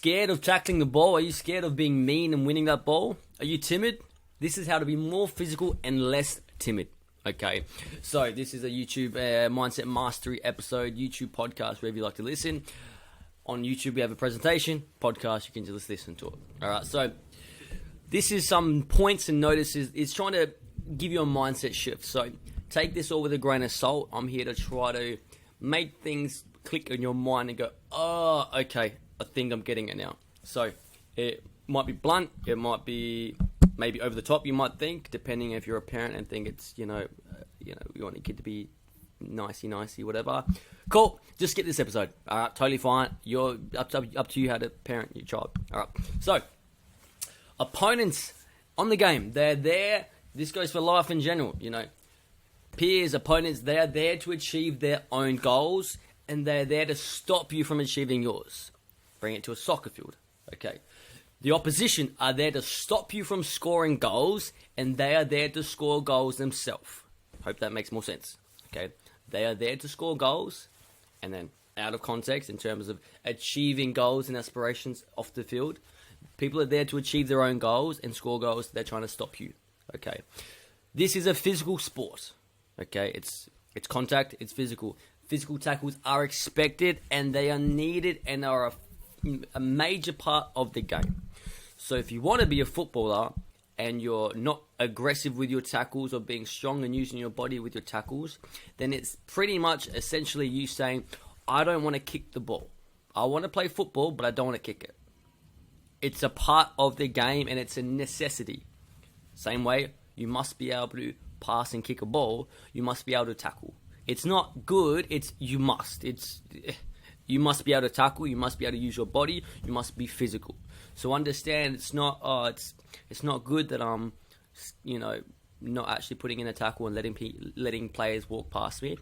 scared of tackling the ball? Are you scared of being mean and winning that ball? Are you timid? This is how to be more physical and less timid. Okay, so this is a YouTube Mindset Mastery episode, YouTube podcast, wherever you like to listen. On YouTube, we have a presentation. Podcast, you can just listen to it. All right, so this is some points and notices. It's trying to give you a mindset shift. So take this all with a grain of salt. I'm here to try to make things click in your mind and go, oh, okay, I think I'm getting it now. So it might be blunt. It might be maybe over the top, you might think, depending if you're a parent and think it's, you want your kid to be nicey, whatever. Cool. Just get this episode. All right, totally fine. You're up to you how to parent your child. All right. So, opponents on the game, they're there. This goes for life in general. Peers, opponents, they're there to achieve their own goals, and they're there to stop you from achieving yours. Bring it to a soccer field. Okay. The opposition are there to stop you from scoring goals, and they are there to score goals themselves. Hope that makes more sense. Okay, they are there to score goals, and then out of context, in terms of achieving goals and aspirations off the field, people are there to achieve their own goals and score goals. They're trying to stop you. Okay, this is a physical sport. Okay, it's contact, it's physical. Physical tackles are expected, and they are needed, and are a major part of the game. So if you want to be a footballer and you're not aggressive with your tackles or being strong and using your body with your tackles, then it's pretty much essentially you saying, I don't want to kick the ball. I want to play football, but I don't want to kick it. It's a part of the game, and it's a necessity. Same way, you must be able to pass and kick a ball. You must be able to tackle. It's not good. It's you must. You must be able to tackle. You must be able to use your body. You must be physical. So understand, it's not good that I'm, not actually putting in a tackle and letting players walk past me.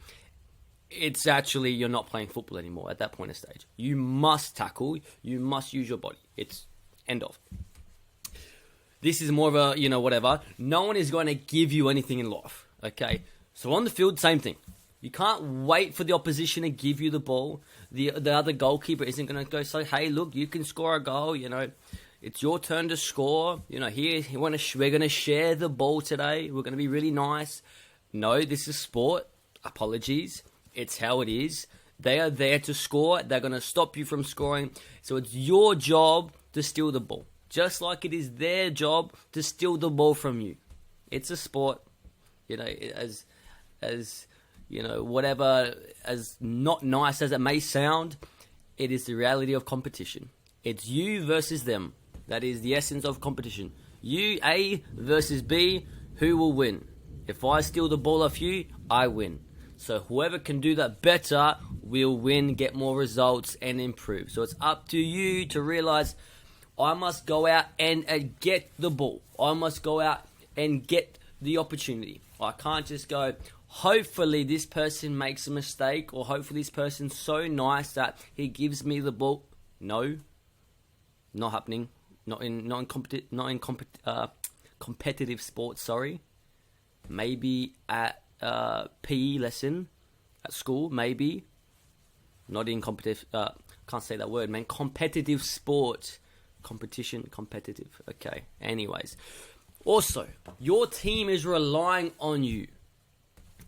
It's actually you're not playing football anymore at that point of stage. You must tackle. You must use your body. It's end of. This is more of a whatever. No one is going to give you anything in life. Okay, so on the field, same thing. You can't wait for the opposition to give you the ball. The other goalkeeper isn't going to go say, hey, look, you can score a goal. It's your turn to score. Here, we're going to share the ball today. We're going to be really nice. No, this is sport. Apologies. It's how it is. They are there to score. They're going to stop you from scoring. So it's your job to steal the ball. Just like it is their job to steal the ball from you. It's a sport. Whatever, as not nice as it may sound, it is the reality of competition. It's you versus them. That is the essence of competition. You, A, versus B, who will win? If I steal the ball off you, I win. So whoever can do that better will win, get more results, and improve. So it's up to you to realize, I must go out and get the ball. I must go out and get the opportunity. I can't just go, hopefully this person makes a mistake, or hopefully this person's so nice that he gives me the ball. No, not happening. Not in competitive sports. Sorry, maybe at PE lesson at school. Maybe not in competitive. Can't say that word, man. Competitive sport, competition, competitive. Okay. Anyways, also your team is relying on you.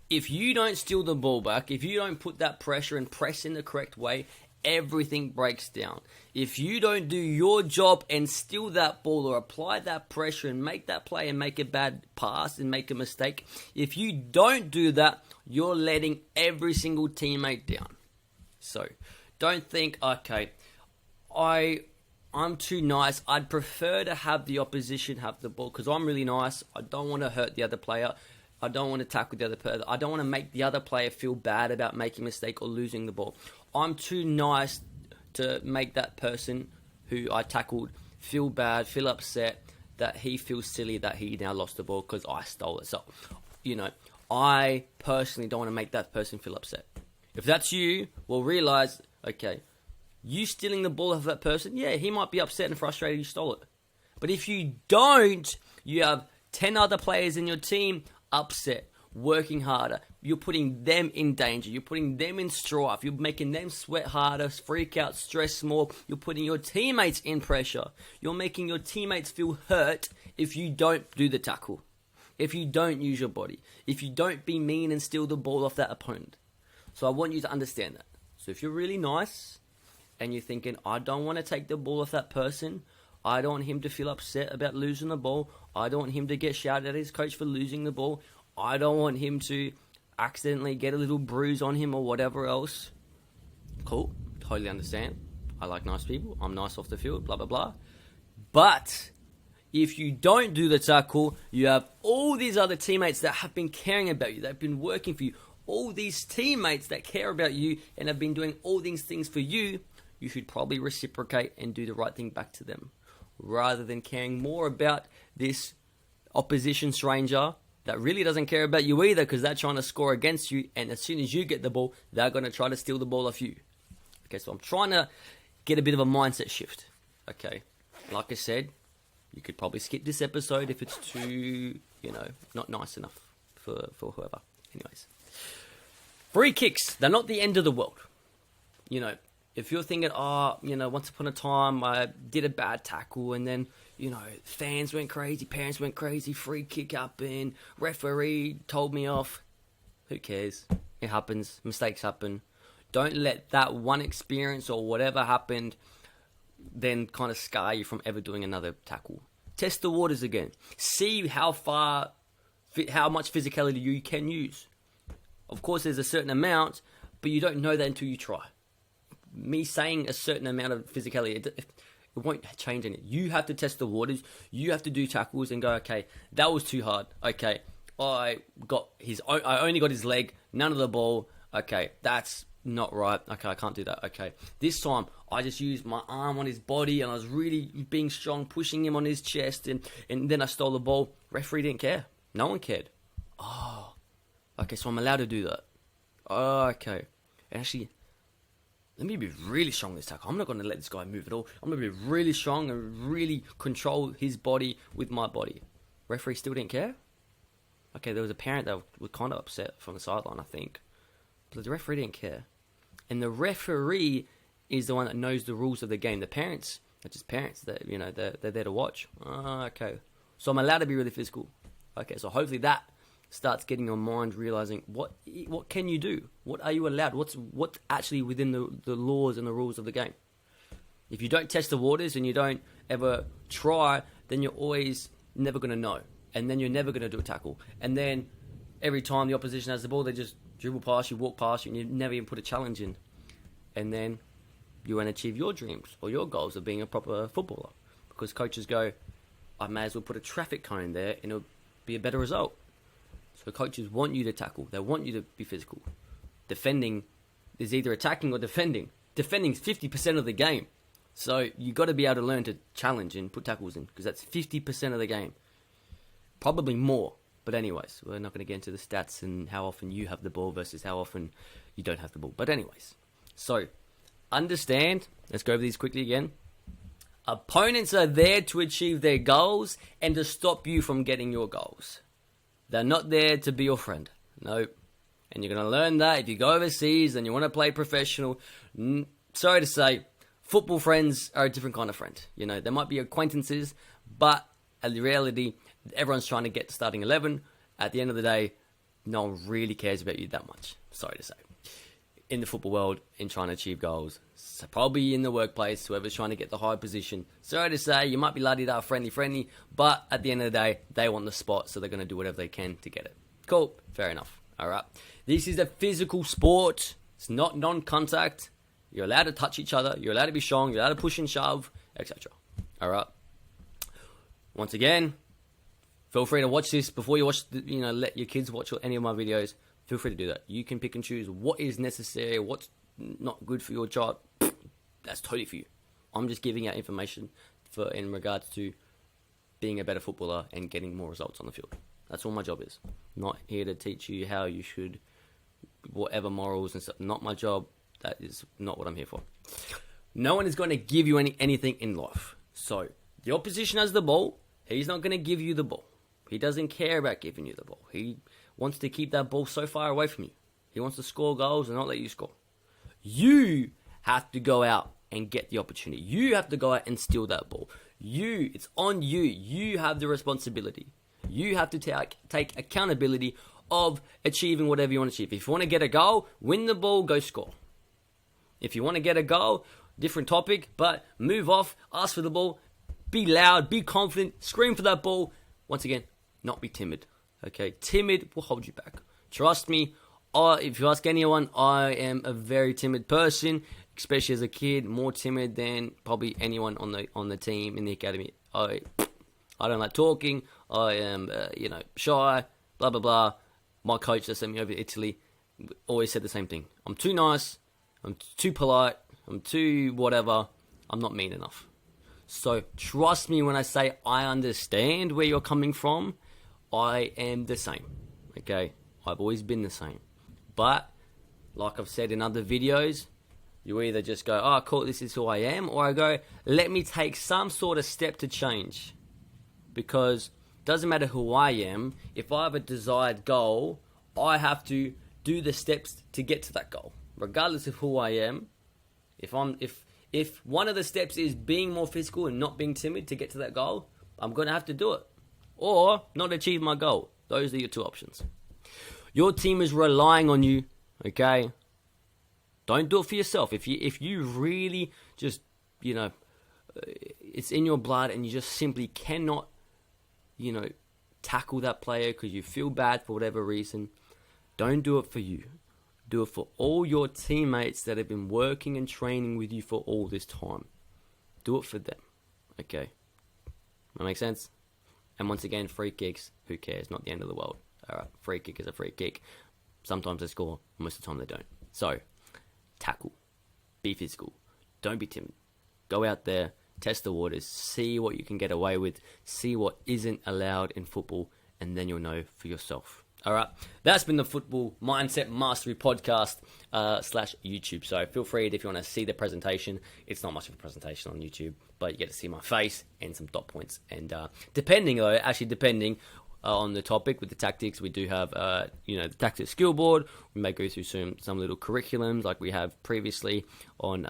If you don't steal the ball back, if you don't put that pressure and press in the correct way, everything breaks down. If you don't do your job and steal that ball or apply that pressure and make that play and make a bad pass and make a mistake, if you don't do that, you're letting every single teammate down. So don't think, okay, I'm too nice. I'd prefer to have the opposition have the ball because I'm really nice. I don't want to hurt the other player. I don't want to tackle the other player. I don't want to make the other player feel bad about making a mistake or losing the ball. I'm too nice to make that person who I tackled feel bad, feel upset, that he feels silly that he now lost the ball because I stole it. So, I personally don't want to make that person feel upset. If that's you, well, realize, okay, you stealing the ball off that person, yeah, he might be upset and frustrated you stole it. But if you don't, you have 10 other players in your team upset, working harder. You're putting them in danger. You're putting them in strife. You're making them sweat harder, freak out, stress more. You're putting your teammates in pressure. You're making your teammates feel hurt if you don't do the tackle, if you don't use your body, if you don't be mean and steal the ball off that opponent. So I want you to understand that. So if you're really nice and you're thinking, I don't want to take the ball off that person, I don't want him to feel upset about losing the ball, I don't want him to get shouted at his coach for losing the ball, I don't want him to accidentally get a little bruise on him or whatever else. Cool, totally understand. I like nice people, I'm nice off the field, blah, blah, blah. But if you don't do the tackle, you have all these other teammates that have been caring about you, that have been working for you, all these teammates that care about you and have been doing all these things for you. You should probably reciprocate and do the right thing back to them, rather than caring more about this opposition stranger that really doesn't care about you either, because they're trying to score against you, and as soon as you get the ball, they're going to try to steal the ball off you. Okay, so I'm trying to get a bit of a mindset shift. Okay, like I said, you could probably skip this episode if it's too, not nice enough for whoever. Anyways, free kicks, they're not the end of the world. If you're thinking, once upon a time I did a bad tackle and then, fans went crazy, parents went crazy, free kick happened, referee told me off. Who cares? It happens. Mistakes happen. Don't let that one experience or whatever happened then kind of scar you from ever doing another tackle. Test the waters again. See how much physicality you can use. Of course, there's a certain amount, but you don't know that until you try. Me saying a certain amount of physicality, it won't change anything. You have to test the waters. You have to do tackles and go, okay, that was too hard. Okay, I only got his leg, none of the ball. Okay, that's not right. Okay, I can't do that. Okay, this time I just used my arm on his body and I was really being strong, pushing him on his chest, and then I stole the ball. Referee didn't care. No one cared. Oh, okay, so I'm allowed to do that. Oh, okay, and actually, let me be really strong this tackle. I'm not going to let this guy move at all. I'm going to be really strong and really control his body with my body. Referee still didn't care? Okay, there was a parent that was kind of upset from the sideline, I think. But the referee didn't care. And the referee is the one that knows the rules of the game. The parents are just parents. That they're there to watch. Okay. So I'm allowed to be really physical. Okay, so hopefully that starts getting your mind realizing what can you do? What are you allowed? What's actually within the laws and the rules of the game? If you don't test the waters and you don't ever try, then you're always never going to know. And then you're never going to do a tackle. And then every time the opposition has the ball, they just dribble past you, walk past you, and you never even put a challenge in. And then you won't achieve your dreams or your goals of being a proper footballer. Because coaches go, I may as well put a traffic cone there and it'll be a better result. So coaches want you to tackle. They want you to be physical. Defending is either attacking or defending. Defending is 50% of the game. So you got to be able to learn to challenge and put tackles in, because that's 50% of the game. Probably more. But anyways, we're not going to get into the stats and how often you have the ball versus how often you don't have the ball. But anyways, so understand, let's go over these quickly again. Opponents are there to achieve their goals and to stop you from getting your goals. They're not there to be your friend. No. And you're going to learn that if you go overseas and you want to play professional. Sorry to say, football friends are a different kind of friend. They might be acquaintances, but in reality, everyone's trying to get to starting 11. At the end of the day, no one really cares about you that much. Sorry to say. In the football world, in trying to achieve goals. So probably in the workplace, whoever's trying to get the high position. Sorry to say, you might be la-di-da, friendly, but at the end of the day, they want the spot, so they're going to do whatever they can to get it. Cool. Fair enough. All right. This is a physical sport. It's not non-contact. You're allowed to touch each other. You're allowed to be strong. You're allowed to push and shove, etc. All right. Once again, feel free to watch this before you watch, let your kids watch any of my videos. Feel free to do that. You can pick and choose what is necessary, what's not good for your child. That's totally for you. I'm just giving out information in regards to being a better footballer and getting more results on the field. That's all my job is. Not here to teach you how you should, whatever morals and stuff. Not my job. That is not what I'm here for. No one is going to give you anything in life. So, the opposition has the ball. He's not going to give you the ball. He doesn't care about giving you the ball. He wants to keep that ball so far away from you. He wants to score goals and not let you score. You have to go out and get the opportunity. You have to go out and steal that ball. It's on you. You have the responsibility. You have to take accountability of achieving whatever you want to achieve. If you want to get a goal, win the ball, go score. If you want to get a goal, different topic, but move off, ask for the ball, be loud, be confident, scream for that ball. Once again, not be timid. Okay, timid will hold you back. Trust me. If you ask anyone, I am a very timid person, especially as a kid, more timid than probably anyone on the team in the academy. I don't like talking. I am, shy. Blah blah blah. My coach that sent me over to Italy always said the same thing. I'm too nice. I'm too polite. I'm too whatever. I'm not mean enough. So trust me when I say I understand where you're coming from. I am the same. Okay, I've always been the same. But like I've said in other videos, you either just go, oh, cool, this is who I am, or I go, let me take some sort of step to change. Because it doesn't matter who I am, if I have a desired goal, I have to do the steps to get to that goal. Regardless of who I am, if one of the steps is being more physical and not being timid to get to that goal, I'm going to have to do it. Or not achieve my goal. Those are your two options. Your team is relying on you, okay? Don't do it for yourself. If you really just, it's in your blood and you just simply cannot, tackle that player because you feel bad for whatever reason, don't do it for you. Do it for all your teammates that have been working and training with you for all this time. Do it for them, okay? That makes sense? And once again, free kicks, who cares? Not the end of the world. All right, free kick is a free kick. Sometimes they score, most of the time they don't. So, tackle. Be physical. Don't be timid. Go out there, test the waters, see what you can get away with, see what isn't allowed in football, and then you'll know for yourself. All right, that's been the Football Mindset Mastery podcast / YouTube. So feel free if you want to see the presentation. It's not much of a presentation on YouTube, but you get to see my face and some dot points. And depending on the topic with the tactics, we do have the tactics skill board. We may go through some little curriculums like we have previously on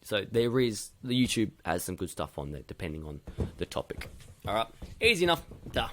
so there is the YouTube has some good stuff on there depending on the topic. All right, easy enough. Duh.